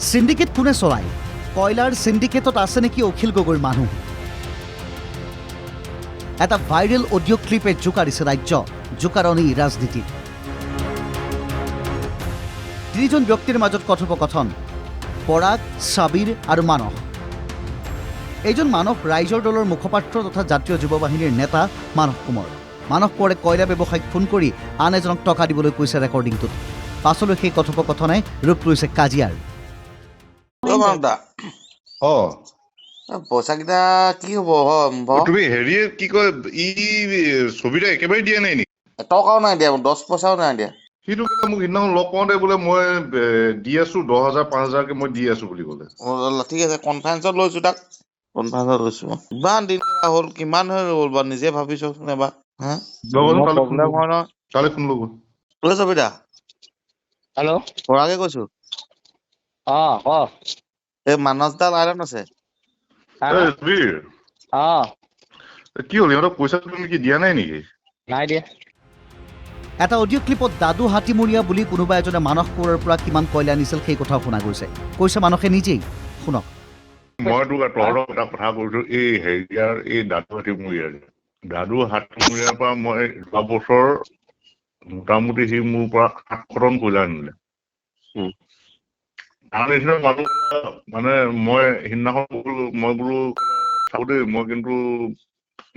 Syndicate কোনে চলায়? কয়লাৰ সিন্ডিকেটত আছে নেকি অখিল গগৈৰ মানুহ? এটা ভাইৰেল অডিঅ' ক্লিপে জোকাৰিছে ৰাজ্য, জোকাৰণি ৰাজনীতিত। তিনিজন ব্যক্তিৰ মাজত কথোপকথন, পৰাগ, সাবিৰ আৰু মানস। এইজন মানস ৰাইজৰ দলৰ মুখপাত্ৰ তথা জাতীয় যুৱ বাহিনীৰ নেতা মানস কোঁৱৰ। মানস কোঁৱৰে কয়লা ব্যৱসায়ীক ফোন কৰি আন এজনক টকা দিবলৈ কৈছে ৰেকৰ্ডিংটোত। পাছলৈ সেই কথোপকথনে ৰূপ লৈছে কাজিয়াৰ। পইচা কেইটা কি হব? তুমি হেৰি কি কয় ই ছবিটা একেবাৰে দিয়া নাই নেকি? টকাও নাই দিয়া, 10 পইচাও নাই দিয়া। সিটো কেলে মোক সিদিনাখন লগ পাওঁতে বোলে মই দি আছো 10,000 5,000কে মই দি আছো বুলি ক'লে। ঠিক আছে, কনফাৰেন্সত লৈছো তাক, কনফাৰেন্সত লৈছো। ইমান দিন হ'ল, কিমান হৈ গ'ল বা নিজে ভাবিছো এবাৰ। প্ৰব্লেম হয় ন। তালে ফোন ল'ব। ছবিটা হেল্ল' পৰাগে কৈছো। ক এই মানস দা লাইনত আছে। কি হ'ল, ইহঁতক পইচা তুমি কি দিয়া নাই নেকি? নাই দিয়া। এটা অডিঅ' ক্লিপত দাদু হাতীমূৰীয়া বুলি কোনোবা এজনে মানস কোঁৱৰৰ পৰা কিমান কয়লা আনিছিল সেই কথাও শুনা গৈছে। কৈছে মানসে নিজেই। শুনক। মই তোক তহঁতক এটা কথা কৈছো, এই হেৰিয়াৰ এই দাদু হাতীমূৰীয়াৰ পৰা মই যোৱা বছৰ মোটামুটি সি মোৰ পৰা 7 টন কয়লা আনিলে। তাৰ নিচিনা মানুহ মানে মই সিদিনাখন মই বোলো চাব দেই, মই কিন্তু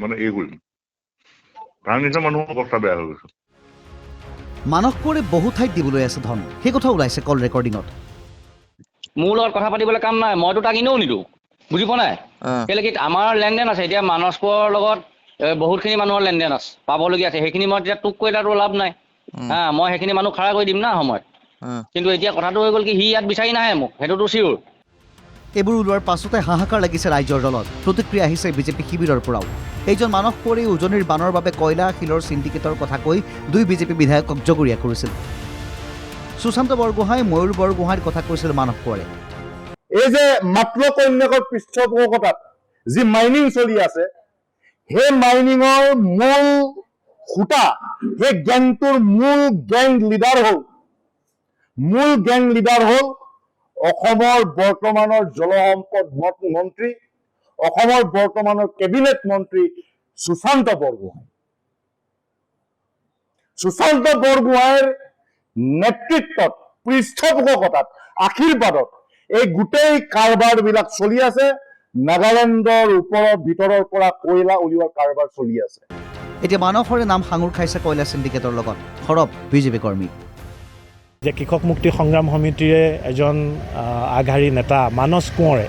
মানে এই কৰিম। তাৰ নিচিনা মানুহৰ অৱস্থা বেয়া হৈ গৈছে। মানস কোঁৱৰে বহু ঠাইত দিবলৈ আছে ধন, সেই কথা ওলাইছে কল ৰেকৰ্ডিঙত। মোৰ লগত কথা পাতিবলৈ কাম নাই, মইতো তাক এনেও নিদিওঁ, বুজি পোৱা নাই? কেলে কি আমাৰ লেনদেন আছে এতিয়া, মানস কোঁৱৰৰ লগত বহুতখিনি মানুহৰ লেনদেন আছে, পাবলগীয়া আছে। সেইখিনি মই তেতিয়া তোক কৈ তাতো লাভ নাই। মই সেইখিনি মানুহ খাৰা কৰি দিম না সময়ত। কিন্তু এতিয়া কথাটো হৈ গ'ল কি, সি ইয়াত বিচাৰি নাহে মোক, সেইটোতো চিয়ৰ। এইবোৰ ওলোৱাৰ পাছতে হাহাকাৰ লাগিছে ৰাইজৰ দলত। প্ৰতিক্ৰিয়া আহিছে বিজেপি শিবিৰৰ পৰাও। এইজন মানস কোঁৱৰে উজনিৰ বানৰ বাবে কয়লা শিলৰ চিণ্ডিকেটৰ কথা কৈ 2 বিজেপি বিধায়কক জগৰীয়া কৰিছিল। সুশান্ত বৰগোহাঁই, ময়ূৰ বৰগোহাঁইৰ কথা কৈছিল মানস কোঁৱৰে। এই যে মাত্ৰ কন্যাকৰ পৃষ্ঠপোষকতাত যি মাইনিং চলি আছে, সেই মাইনিঙৰ মূল খুঁটা, সেই গেংটোৰ মূল গেং লিডাৰ হ'ল অসমৰ বৰ্তমানৰ জলসম্পদ মন্ত্ৰী, অসমৰ বৰ্তমানৰ কেবিনেট মন্ত্ৰী সুশান্ত বৰগোহাঁই। সুশান্ত বৰগোহাঁইৰ নেতৃত্বত, পৃষ্ঠপোষকতাত, আশীৰ্বাদত এই গোটেই কাৰবাৰবিলাক চলি আছে। নাগালেণ্ডৰ ভিতৰৰ পৰা কয়লা উলিওৱাৰ কাৰবাৰ চলি আছে। এতিয়া মানসৰে নাম সাঙুৰ খাইছে কয়লা চিণ্ডিকেটৰ লগত। সৰব বিজেপি কৰ্মী। যে কৃষক মুক্তি সংগ্ৰাম সমিতিৰে এজন আগশাৰী নেতা মানস কোঁৱৰে,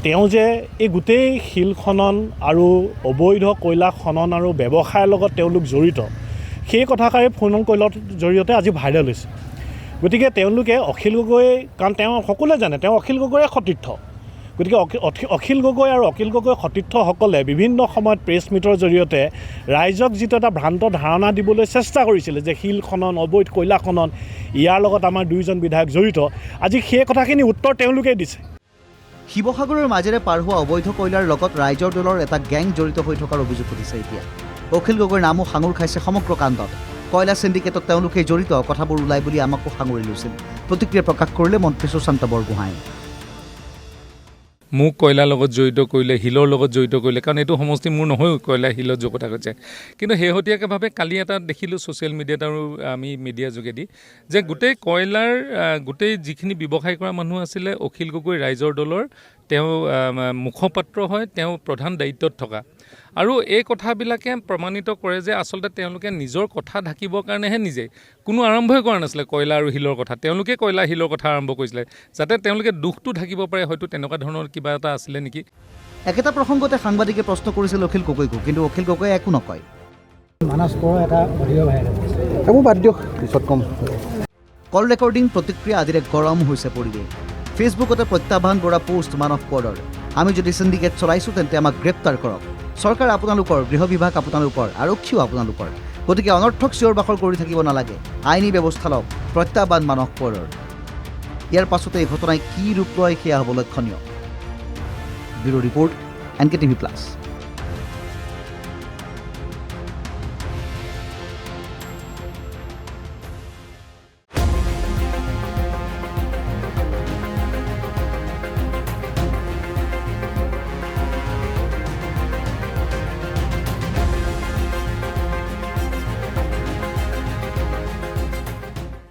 তেওঁ যে এই গোটেই শিল খনন আৰু অবৈধ কয়লা খনন আৰু ব্যৱসায়ৰ লগত তেওঁলোক জড়িত, সেই কথাষাৰি ফোন কলৰ জৰিয়তে আজি ভাইৰেল হৈছে। গতিকে তেওঁলোকে অখিল গগৈ, কাৰণ তেওঁ সকলোৱে জানে তেওঁ অখিল গগৈৰে সতীৰ্থ, গতিকে অখিল গগৈ আৰু অখিল গগৈ সতীৰ্থসকলে বিভিন্ন সময়ত প্ৰেছ মিটৰ জৰিয়তে ৰাইজক যিটো এটা ভ্ৰান্ত ধাৰণা দিবলৈ চেষ্টা কৰিছিলে যে শিল খনন, অবৈধ কয়লা খনন, ইয়াৰ লগত আমাৰ 2জন বিধায়ক জড়িত। আজি সেই কথাখিনি উত্তৰ তেওঁলোকেই দিছে। শিৱসাগৰৰ মাজেৰে পাৰ হোৱা অবৈধ কয়লাৰ লগত ৰাইজৰ দলৰ এটা গেং জড়িত হৈ থকাৰ অভিযোগ উঠিছে এতিয়া। অখিল গগৈৰ নামো সাঙুৰ খাইছে সমগ্ৰ কাণ্ডত। কয়লা চিণ্ডিকেটত তেওঁলোকে জড়িত কথাবোৰ ওলাই বুলি আমাকো সাঙুৰি লৈছিল। প্ৰতিক্ৰিয়া প্ৰকাশ কৰিলে মন্ত্ৰী সুশান্ত বৰগোহাঁই। মোক কয়লাৰ লগত জড়িত কৰিলে, শিলৰ লগত জড়িত কৰিলে, কাৰণ এইটো সমষ্টি মোৰ নহয়ও, কয়লা শিলত যোগ কথা কৈছে। কিন্তু শেহতীয়াকৈ কালি এটা দেখিলোঁ ছ'চিয়েল মিডিয়াত আৰু আমি মিডিয়াৰ যোগেদি, যে গোটেই কয়লাৰ গোটেই যিখিনি ব্যৱসায় কৰা মানুহ আছিলে, অখিল গগৈ ৰাইজৰ দলৰ তেওঁ মুখপাত্ৰ হয়, তেওঁ প্ৰধান দায়িত্বত থকা। আৰু এই কথাবিলাকে প্ৰমাণিত কৰে যে আচলতে তেওঁলোকে নিজৰ কথা ঢাকিবৰ কাৰণেহে নিজে কোনো আৰম্ভই কৰা নাছিলে কয়লা আৰু শিলৰ কথা। তেওঁলোকে কয়লা শিলৰ কথা আৰম্ভ কৰিছিলে যাতে তেওঁলোকে দুখটো ঢাকিব পাৰে, হয়তো তেনেকুৱা ধৰণৰ কিবা এটা আছিলে নেকি। একেটা প্ৰসংগতে সাংবাদিকে প্ৰশ্ন কৰিছিল অখিল গগৈকো, কিন্তু অখিল গগৈয়ে একো নকয়। কল ৰেকৰ্ডিং প্ৰতিক্ৰিয়া আদিৰে গৰম হৈছে পৰিৱেশ। ফেচবুকতে প্ৰত্যাহ্বান কৰা পোষ্ট মানস কোঁৱৰৰ। আমি যদি চিণ্ডিকেট চলাইছোঁ তেন্তে আমাক গ্ৰেপ্তাৰ কৰক। চৰকাৰ আপোনালোকৰ, গৃহ বিভাগ আপোনালোকৰ, আৰক্ষীও আপোনালোকৰ। গতিকে অনৰ্থক চিঞৰ বাখৰ কৰি থাকিব নালাগে, আইনী ব্যৱস্থা লওক। প্ৰত্যাহ্বান মানস কোঁৱৰৰ। ইয়াৰ পাছতে এই ঘটনাই কি ৰূপ লয় সেয়া হ'ব লক্ষণীয়। Bureau' report, NKTV+।